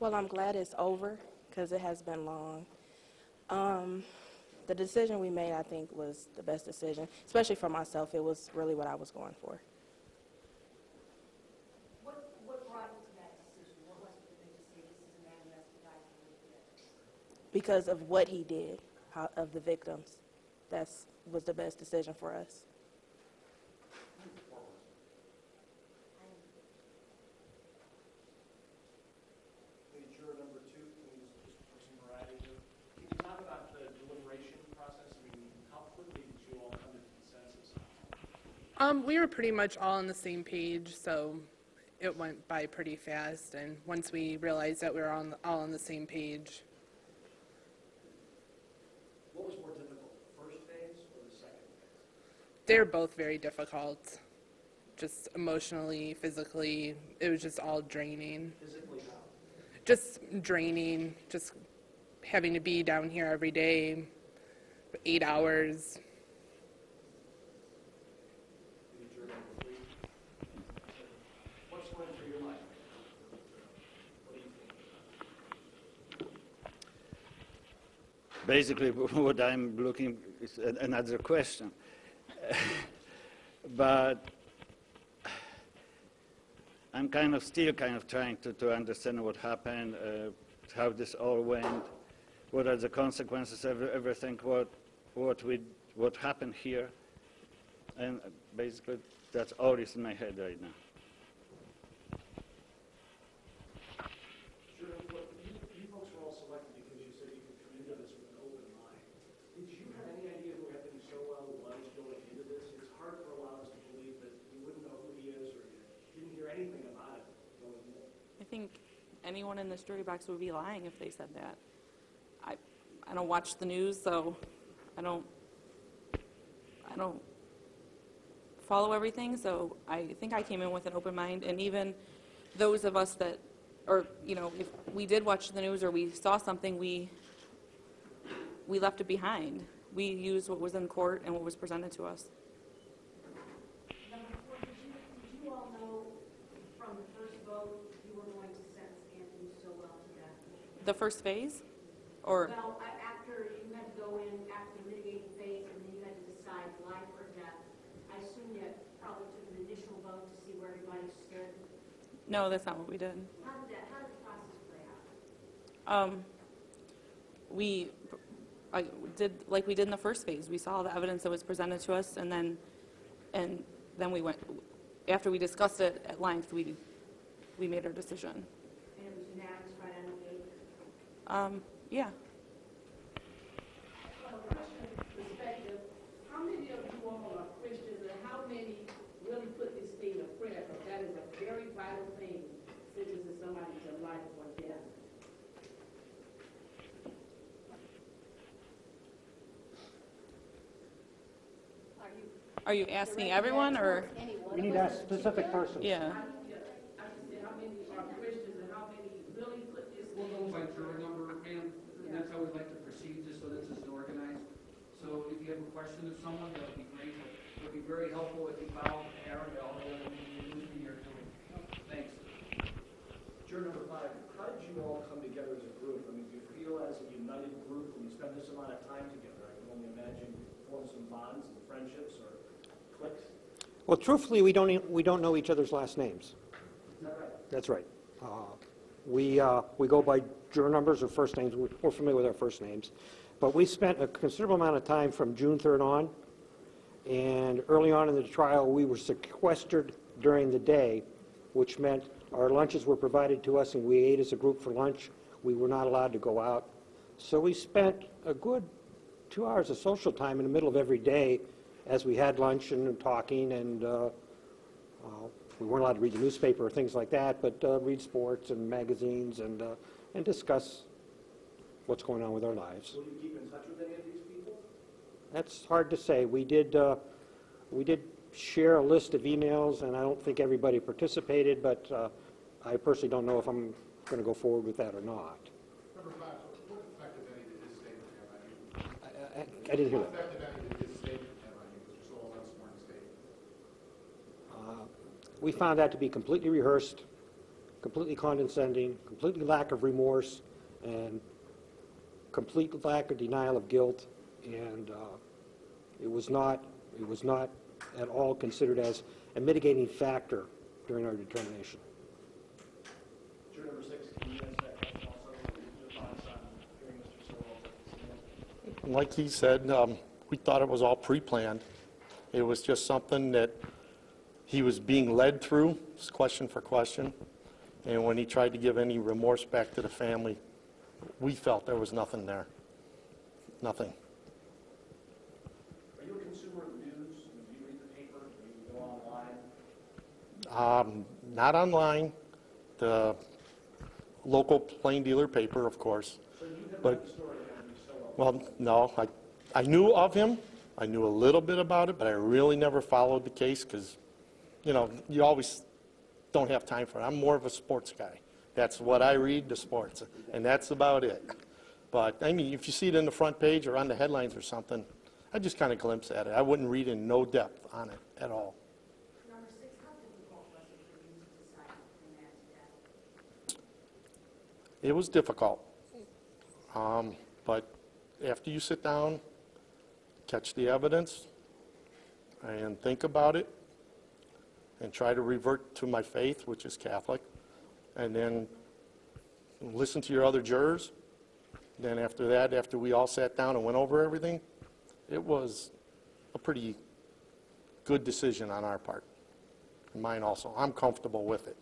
Well, I'm glad it's over because it has been long. The decision we made, I think, was the best decision, especially for myself. It was really what I was going for. What brought you to that decision? What was it that made you say this is a man who has to die for what he did? Because of what he did, of the victims. That was the best decision for us. Juror number 2, please, just for some variety here. Can you talk about the deliberation process? I mean, how quickly did you all come to consensus? We were pretty much all on the same page, so it went by pretty fast. And once we realized that we were all on the same page. What was more difficult, the first phase or the second phase? They're both very difficult, just emotionally, physically. It was just all draining. Physically how? Just draining, just having to be down here every day, 8 hours. Juror number 3. What's going through your mind? What do you think? Basically, what I'm looking is another question. But I'm still trying to understand what happened, how this all went, what are the consequences of everything, what happened here, and basically that's all is in my head right now. Sure. Well, you folks were all selected because you said you could come into this with an open mind. Did you have any idea who Anthony Sowell was going into this? It's hard for a lot of us to believe that you wouldn't know who he is or you didn't hear anything about it going in. I think anyone in this jury box would be lying if they said that. I don't watch the news, so I don't follow everything, so I think I came in with an open mind. And even those of us that, or if we did watch the news or we saw something, we left it behind. We used what was in court and what was presented to us. Number 4, did you all know from the first vote you were going to sentence Anthony Sowell to death? The first phase? Or Well, after you had to go in after the mitigating phase and then you had to decide life or death, I assume you probably took an initial vote to see where everybody stood. no, that's not what we did. How did the process play out? I did like we did in the first phase. We saw the evidence that was presented to us, and then we went, after we discussed it at length, we made our decision. And it was unanimous right on the gate? Yeah. From a Christian perspective, how many of you all are Christians and how many really put this thing to prayer? Because that is a very vital thing, sentencing somebody to life or death. Are you asking everyone or? We need to ask specific persons. Yeah. I just said, how many are Christians and how many really put this We'll thing? go by juror number, and that's how we'd like to proceed, just so this is organized. So if you have a question of someone, that would be great. It would be very helpful if you followed Aaron, all the other meetings you're doing. Thanks. Juror number 5, how did you all come together as a group? I mean, do you feel as a united group when you spend this amount of time together? I can only imagine form some bonds and friendships or cliques. Well, truthfully, we don't know each other's last names. Is that right? That's right. We go by juror numbers or first names. We're familiar with our first names. But we spent a considerable amount of time from June 3rd on, and early on in the trial, we were sequestered during the day, which meant our lunches were provided to us, and we ate as a group for lunch. We were not allowed to go out. So we spent a good 2 hours of social time in the middle of every day as we had lunch and talking, and we weren't allowed to read the newspaper or things like that, but read sports and magazines and discuss what's going on with our lives. Will you keep in touch with any of these people? That's hard to say. We did share a list of emails, and I don't think everybody participated, but I personally don't know if I'm going to go forward with that or not. Number 5, what effect, if any, did his statement have on you? I didn't hear What that. effect, if any, did his statement have on you, Mr. Sowell's unsworn statement? We found that to be completely rehearsed, completely condescending, completely lack of remorse, and complete lack of denial of guilt, and it was not at all considered as a mitigating factor during our determination. Juror number 6, can you answer that question also? Your thoughts on hearing Mr. Sowell's testimony? Like he said, we thought it was all pre-planned. It was just something that he was being led through, question for question. And when he tried to give any remorse back to the family, we felt there was nothing there. Nothing. Are you a consumer of news? Do you read the paper? Do you go online? Not online. The local plain dealer paper, of course. So you have But, read the story of Anthony Sowell? well, no. I knew of him. I knew a little bit about it, but I really never followed the case because, you know, you always don't have time for it. I'm more of a sports guy. That's what I read, the sports, and that's about it. But, I mean, if you see it in the front page or on the headlines or something, I just kind of glimpse at it. I wouldn't read in no depth on it at all. Number 6, how difficult was it for you to decide the man's death? It was difficult. But after you sit down, catch the evidence, and think about it, and try to revert to my faith, which is Catholic, and then listen to your other jurors. Then after that, after we all sat down and went over everything, it was a pretty good decision on our part, and mine also. I'm comfortable with it.